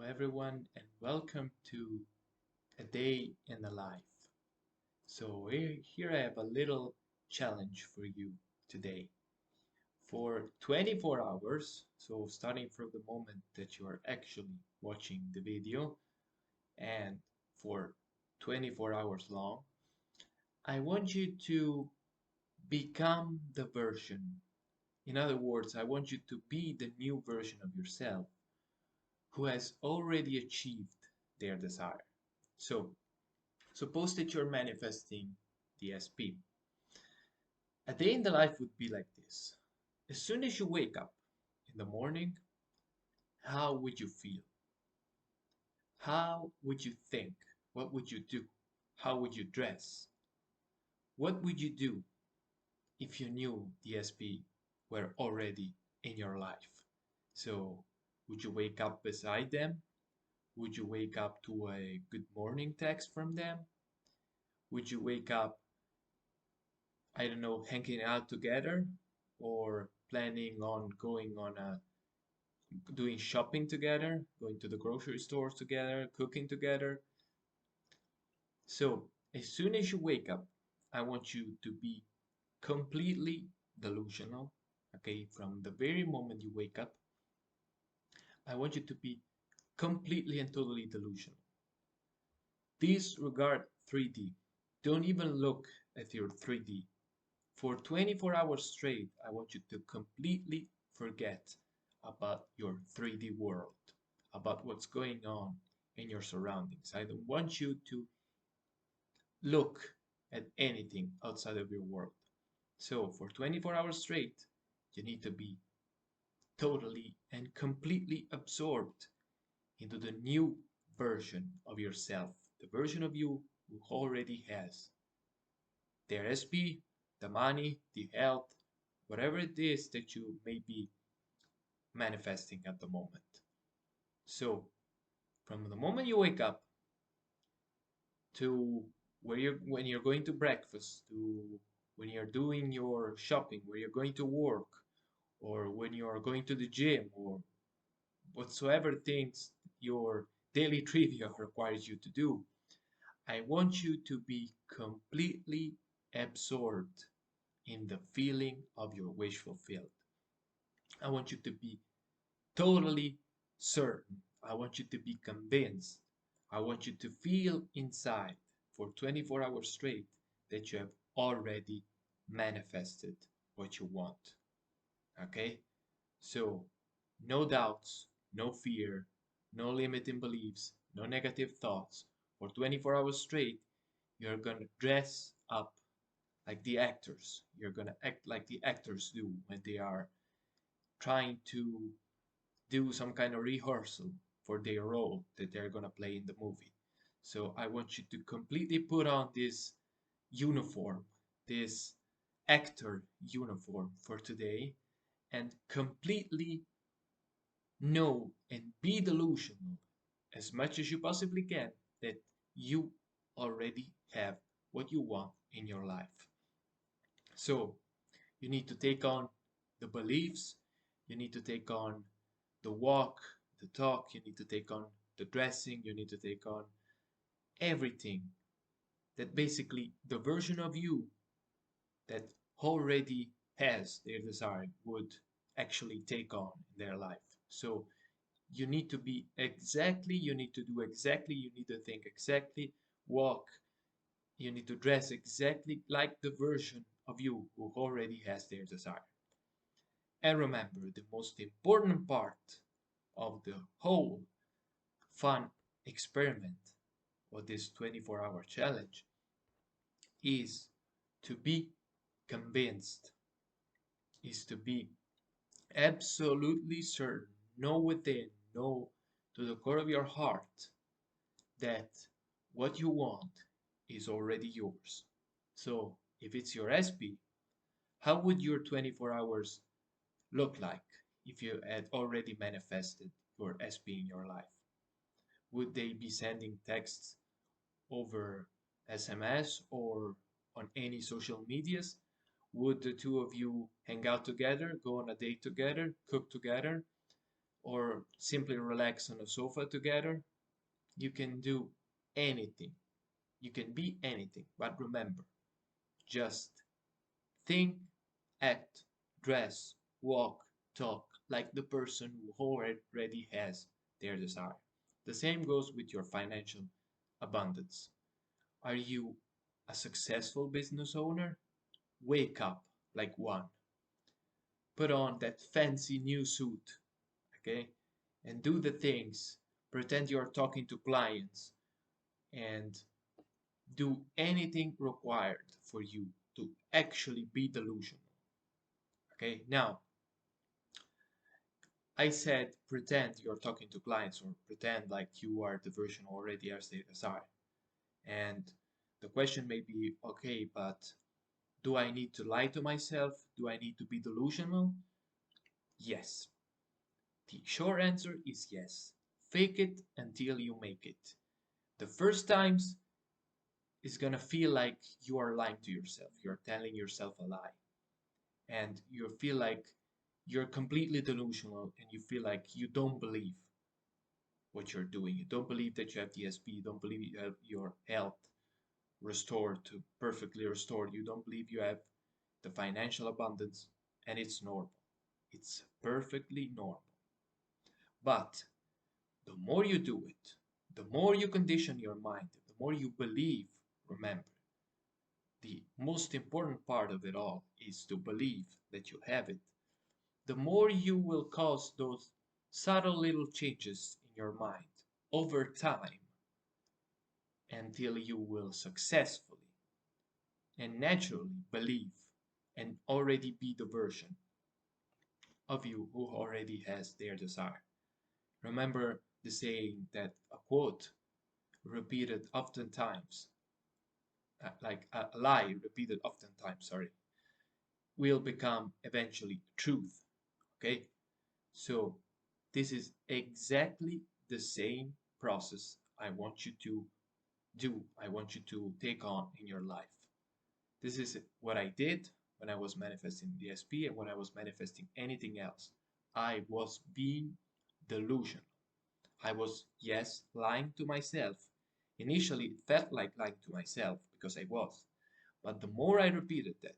everyone, and welcome to A Day in the Life. So, here I have a little challenge for you today. For 24 hours, so starting from the moment that you are actually watching the video, and for 24 hours long, I want you to become the version. In other words, I want you to be the new version of yourself who has already achieved their desire. So, suppose that you're manifesting the SP. A day in the life would be like this. As soon as you wake up in the morning, how would you feel? How would you think? What would you do? How would you dress? What would you do if you knew the SP were already in your life? So, would you wake up beside them? Would you wake up to a good morning text from them? Would you wake up, I don't know, hanging out together or planning on going on a doing shopping together, going to the grocery stores together, cooking together? So, as soon as you wake up, I want you to be completely delusional. Okay, from the very moment you wake up, I want you to be completely and totally delusional. Disregard 3D. Don't even look at your 3D. For 24 hours straight, I want you to completely forget about your 3D world, about what's going on in your surroundings. I don't want you to look at anything outside of your world. So, for 24 hours straight, you need to be totally and completely absorbed into the new version of yourself, the version of you who already has their SP, the money, the health, whatever it is that you may be manifesting at the moment. So, from the moment you wake up to when you're going to breakfast, to when you're doing your shopping, where you're going to work, or when you're going to the gym, or whatsoever things your daily trivia requires you to do, I want you to be completely absorbed in the feeling of your wish fulfilled. I want you to be totally certain. I want you to be convinced. I want you to feel inside for 24 hours straight that you have already manifested what you want. Okay? So, no doubts, no fear, no limiting beliefs, no negative thoughts. For 24 hours straight, you're going to dress up like the actors. You're going to act like the actors do when they are trying to do some kind of rehearsal for their role that they're going to play in the movie. So I want you to completely put on this uniform, this actor uniform for today, and completely know and be delusional as much as you possibly can that you already have what you want in your life. So you need to take on the beliefs, you need to take on the walk, the talk, you need to take on the dressing, you need to take on everything that basically the version of you that already has their desire would actually take on in their life. So you need to be exactly, you need to do exactly, you need to think exactly, walk, you need to dress exactly like the version of you who already has their desire. And remember, the most important part of the whole fun experiment or this 24-hour challenge is to be convinced, is to be absolutely certain, know within, know to the core of your heart that what you want is already yours. So if it's your SP, how would your 24 hours look like if you had already manifested your SP in your life? Would they be sending texts over SMS or on any social medias? Would the two of you hang out together, go on a date together, cook together, or simply relax on a sofa together. You can do anything. You can be anything. But remember, just think, act, dress, walk, talk like the person who already has their desire. The same goes with your financial abundance. Are you a successful business owner? Wake up like one. Put on that fancy new suit, okay? And do the things. Pretend you're talking to clients and do anything required for you to actually be delusional. Okay, now I said pretend you're talking to clients or pretend like you are the version already as they desire. And the question may be, okay, but do I need to lie to myself? Do I need to be delusional? Yes. The short answer is yes. Fake it until you make it. The first times it's gonna feel like you are lying to yourself. You're telling yourself a lie. And you feel like you're completely delusional and you feel like you don't believe what you're doing. You don't believe that you have DSP. You don't believe you have your health restored to perfectly restored. You don't believe you have the financial abundance, and it's normal. It's perfectly normal. But the more you do it, the more you condition your mind, the more you believe, remember, the most important part of it all is to believe that you have it. The more you will cause those subtle little changes in your mind over time until you will successfully and naturally believe and already be the version of you who already has their desire. Remember the saying that a quote repeated oftentimes, like a lie repeated oftentimes, sorry, will become eventually truth. Okay? So this is exactly the same process I want you to do, I want you to take on in your life. This is what I did when I was manifesting DSP and when I was manifesting anything else. I was being delusional. I was, yes, lying to myself. Initially, it felt like lying to myself because I was. But the more I repeated that,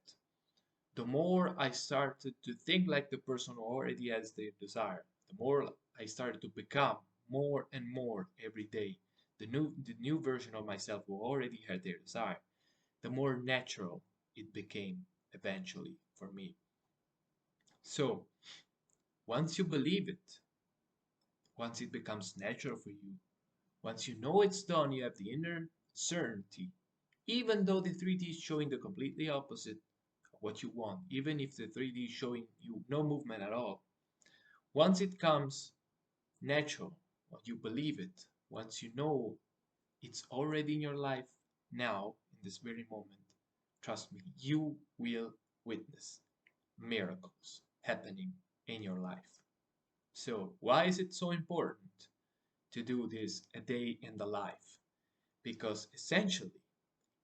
the more I started to think like the person who already has the desire. The more I started to become more and more every day the new version of myself who already had their desire, the more natural it became eventually for me. So once you believe it, once it becomes natural for you, once you know it's done, you have the inner certainty, even though the 3D is showing the completely opposite of what you want, even if the 3D is showing you no movement at all. Once it comes natural, once you believe it, once you know it's already in your life now, in this very moment, trust me, you will witness miracles happening in your life. So, why is it so important to do this a day in the life? Because essentially,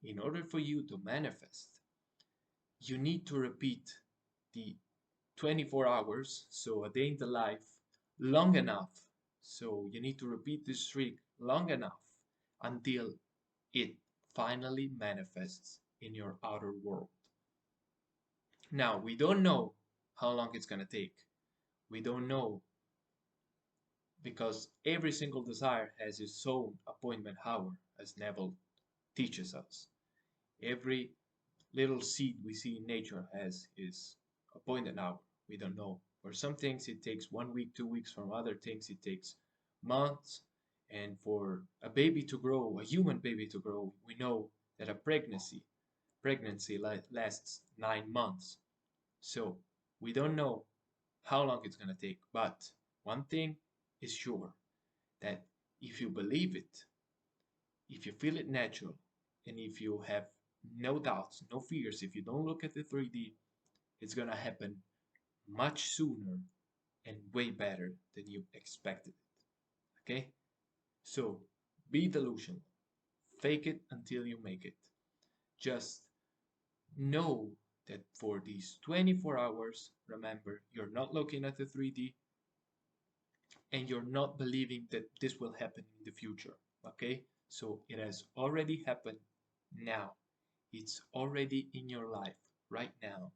in order for you to manifest, you need to repeat the 24 hours, so a day in the life, long enough. So you need to repeat this streak long enough until it finally manifests in your outer world. Now, we don't know how long it's going to take. We don't know because every single desire has its own appointment hour, as Neville teaches us. Every little seed we see in nature has its appointed hour. We don't know. For some things it takes 1 week, 2 weeks. For other things it takes months. And for a baby to grow, a human baby to grow, we know that a pregnancy lasts 9 months. So we don't know how long it's going to take. But one thing is sure, that if you believe it, if you feel it natural, and if you have no doubts, no fears, if you don't look at the 3D, it's going to happen much sooner and way better than you expected it. Okay? So be delusional. Fake it until you make it. Just know that for these 24 hours, remember, you're not looking at the 3D, and you're not believing that this will happen in the future. Okay, so it has already happened now. It's already in your life right now.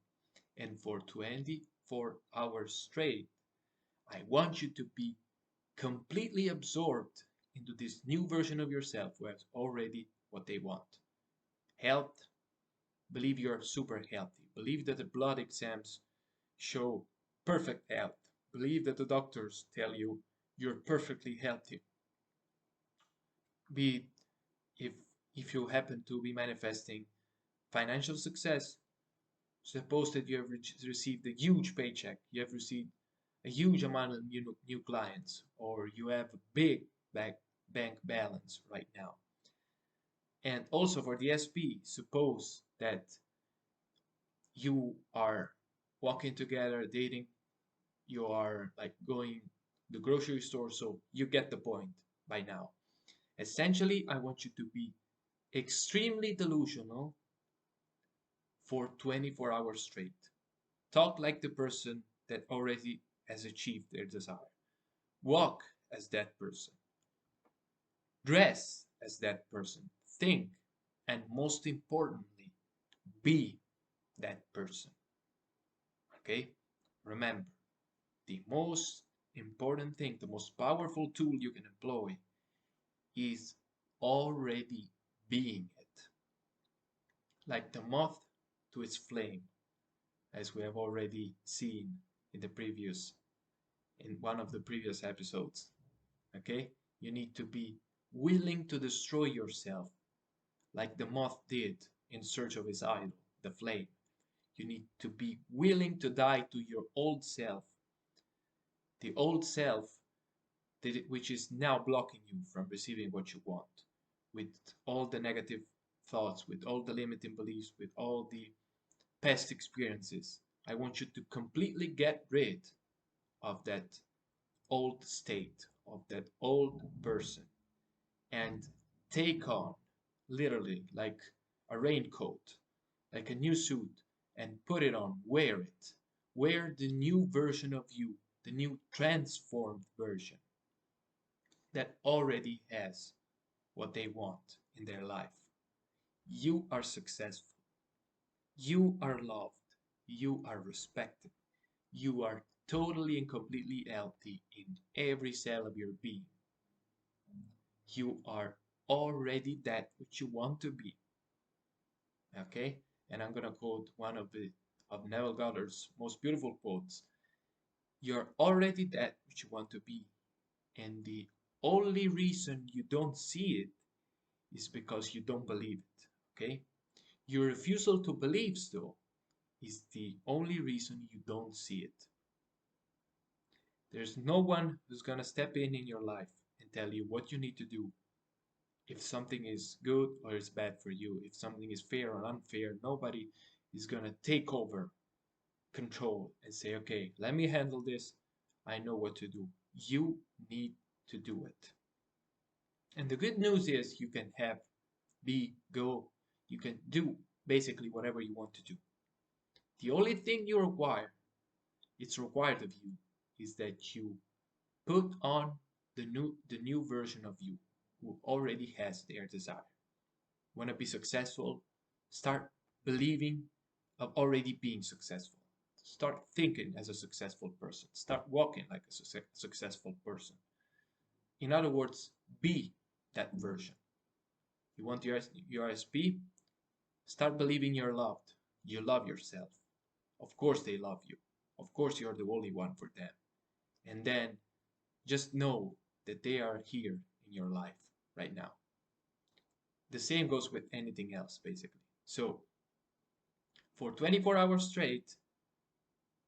And for 24 hours straight, I want you to be completely absorbed into this new version of yourself who has already what they want. Health, believe you're super healthy. Believe that the blood exams show perfect health. Believe that the doctors tell you you're perfectly healthy. Be if if you happen to be manifesting financial success, suppose that you have received a huge paycheck, you have received a huge amount of new clients, or you have a big bank balance right now. And also for the SP, suppose that you are walking together, dating, you are like going to the grocery store, so you get the point by now. Essentially, I want you to be extremely delusional for 24 hours straight. Talk like the person that already has achieved their desire. Walk as that person. Dress as that person. Think. And most importantly, be that person. Okay? Remember, the most important thing, the most powerful tool you can employ is already being it. Like the moth to its flame, as we have already seen in one of the previous episodes. Okay? You need to be willing to destroy yourself like the moth did in search of his idol, the flame. You need to be willing to die to your old self, the old self which is now blocking you from receiving what you want, with all the negative thoughts, with all the limiting beliefs, with all the past experiences. I want you to completely get rid of that old state, of that old person, and take on, literally, like a raincoat, like a new suit, and put it on, wear it. Wear the new version of you, the new transformed version that already has what they want in their life. You are successful. You are loved. You are respected. You are totally and completely healthy in every cell of your being. You are already that which you want to be. Okay? And I'm gonna quote one of Neville Goddard's most beautiful quotes. You're already that which you want to be. And the only reason you don't see it is because you don't believe it. Okay? Your refusal to believe, though, is the only reason you don't see it. There's no one who's gonna step in your life and tell you what you need to do. If something is good or is bad for you, if something is fair or unfair, nobody is gonna take over control and say, okay, let me handle this. I know what to do. You need to do it. And the good news is you can have, be, go, you can do basically whatever you want to do. The only thing it's required of you, is that you put on the new version of you who already has their desire. Want to be successful? Start believing of already being successful. Start thinking as a successful person. Start walking like a successful person. In other words, be that version. You want your SP? Start believing you're loved. You love yourself. Of course they love you. Of course you're the only one for them. And then just know that they are here in your life right now. The same goes with anything else, basically. So, for 24 hours straight,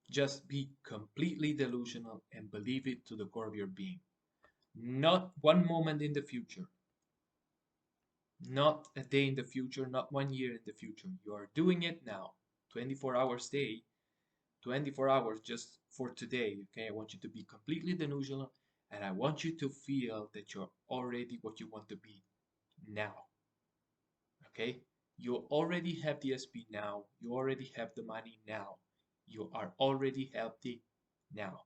just be completely delusional and believe it to the core of your being. Not one moment in the future, not a day in the future, not 1 year in the future. You are doing it now, 24 hours a day, 24 hours just for today. Okay, I want you to be completely delusional, and I want you to feel that you're already what you want to be now. Okay, you already have the SP now, you already have the money now, you are already healthy now.